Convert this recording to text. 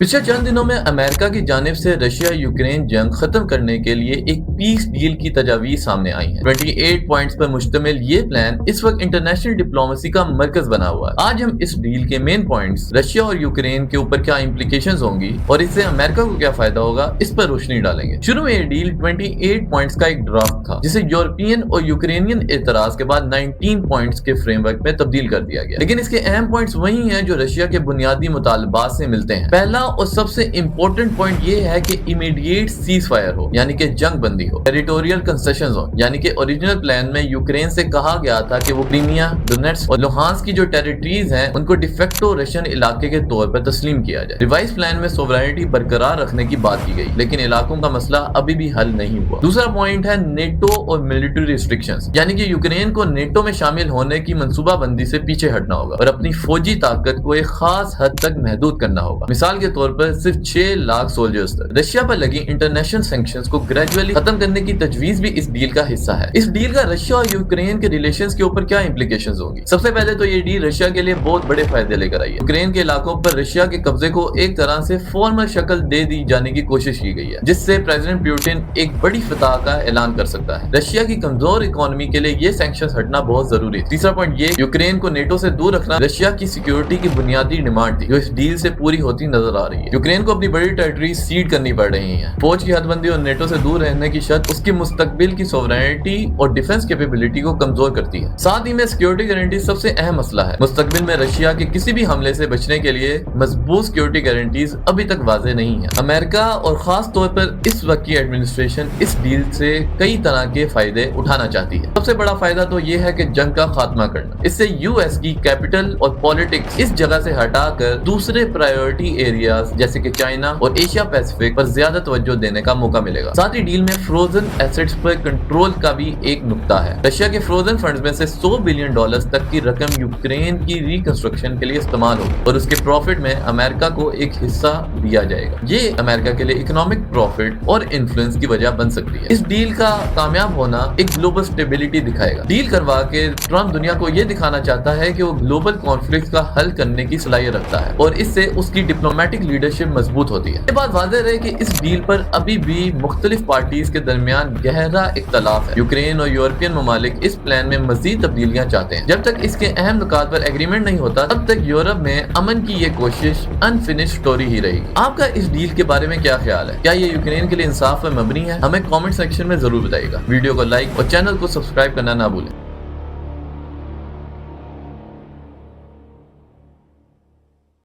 पिछले चंद दिनों में अमेरिका की जानिब से रशिया यूक्रेन जंग खत्म करने के लिए एक पीस डील की तजावीज़ सामने आई है। 28 पॉइंट्स पर मुश्तमिल ये प्लान इस वक्त इंटरनेशनल डिप्लोमेसी का मरकज बना हुआ है। आज हम इस डील के मेन पॉइंट्स, रशिया और यूक्रेन के ऊपर क्या इम्प्लीकेशंस होंगी और इससे अमेरिका को क्या फायदा होगा, इस पर रोशनी डालेंगे। शुरू में ये डील 28 पॉइंट्स का एक ड्राफ्ट था, जिसे यूरोपियन और यूक्रेनियन एतराज के बाद 19 पॉइंट्स के फ्रेमवर्क में तब्दील कर दिया गया। लेकिन इसके अहम पॉइंट्स वही हैं जो रशिया के बुनियादी मुतालबात से मिलते हैं। पहला और सबसे इंपॉर्टेंट पॉइंट ये है कि इमीडिएट सीज फायर हो, यानी कि जंग बंदी हो, टेरिटोरियल कंसेशंस हो, यानी कि ओरिजिनल प्लान में यूक्रेन से कहा गया था कि वो क्रीमिया, डोनेट्स्क और लुहांस्क की जो टेरिटरीज हैं उनको डिफेक्टो रशियन इलाके के तौर पर तस्लीम किया जाए। रिवाइज प्लान में सोवरेनिटी बरकरार रखने की बात की गई, लेकिन इलाकों का मसला अभी भी हल नहीं हुआ। दूसरा पॉइंट है नेटो और मिलिट्री रिस्ट्रिक्शंस, यानी कि यूक्रेन को नेटो में शामिल होने की मंसूबाबंदी से पीछे हटना होगा और अपनी फौजी ताकत को एक खास हद तक महदूद करना होगा। मिसाल के तौर पर सिर्फ 6 लाख सोल्जर्स तक। रशिया पर लगी इंटरनेशनल सैंक्शंस को ग्रेजुअली खत्म करने की तजवीज भी इस डील का हिस्सा है। इस डील का रशिया और यूक्रेन के रिलेशंस के ऊपर क्या इंप्लीकेशंस होंगी? सबसे पहले तो ये डील रशिया के लिए बहुत बड़े फायदे लेकर आई है। यूक्रेन के इलाकों पर रशिया के कब्जे को एक तरह से फॉर्मल शक्ल दे दी जाने की कोशिश की गई है, जिससे प्रेसिडेंट पुतिन एक बड़ी फतह का ऐलान कर सकता है। रशिया की कमजोर इकोनॉमी के लिए ये सैंक्शंस हटना बहुत जरूरी है। तीसरा पॉइंट ये, यूक्रेन को नेटो से दूर रखना रशिया की सिक्योरिटी की बुनियादी डिमांड थी, जो इस डील से पूरी होती नजर आ रही है। यूक्रेन को अपनी बड़ी टेरिटरी सीड करनी पड़ रही है। फौज की हदबंदी और नेटो से दूर रहने की शर्त उसकी मुस्तकबिल की सोवरेनिटी और डिफेंस कैपेबिलिटी को कमजोर करती है। साथ ही में सिक्योरिटी गारंटी सबसे अहम मसला है। मुस्तकबिल में रशिया के किसी भी हमले से बचने के लिए मजबूत सिक्योरिटी गारंटीज अभी तक वाज़ेह नहीं है। अमेरिका और खास तौर पर इस वक्त की एडमिनिस्ट्रेशन इस डील से कई तरह के फायदे उठाना चाहती है। सबसे बड़ा फायदा तो ये है कि जंग का खात्मा करना। इससे यूएस की कैपिटल और पॉलिटिक्स इस जगह से हटाकर दूसरे प्रायोरिटी एरियाज जैसे कि चाइना और एशिया पैसिफिक पर ज्यादा तवज्जो देने का मौका मिलेगा। साथ ही डील में फ्रोजन एसेट्स पर कंट्रोल का भी एक नुक्ता है। रशिया के फ्रोजन फंड्स में से $100 बिलियन तक की रकम यूक्रेन की रिकंस्ट्रक्शन के लिए इस्तेमाल होगी और उसके प्रॉफिट में अमेरिका को एक हिस्सा दिया जाएगा। ये अमेरिका के लिए इकोनॉमिक प्रॉफिट और इन्फ्लुएंस की वजह बन सकती है। इस डील का कामयाब होना एक ग्लोबल स्टेबिलिटी दिखाएगा। डील करवा के ट्रम्प दुनिया को ये दिखाना चाहता है कि वो ग्लोबल कॉन्फ्लिक्ट का हल करने की सलाहियत रखता है और इससे उसकी डिप्लोमेटिक लीडरशिप मजबूत होती है। ये बात वाज़ेह रहे कि इस डील पर अभी भी मुख्तलिफ पार्टीज के दरमियान गहरा इख्तलाफ है। यूक्रेन और यूरोपियन ममालिक इस प्लान में मजीद तब्दीलियां चाहते हैं। जब तक इसके अहम नुकात पर एग्रीमेंट नहीं होता, तब तक यूरोप में अमन की ये कोशिश अनफिनिश स्टोरी ही रहेगी। आपका इस डील के बारे में क्या ख्याल है? क्या ये यूक्रेन के लिए इंसाफ पर मबनी है? हमें कॉमेंट सेक्शन में जरूर बताइएगा। वीडियो को लाइक और चैनल को सब्सक्राइब करना ना भूलें।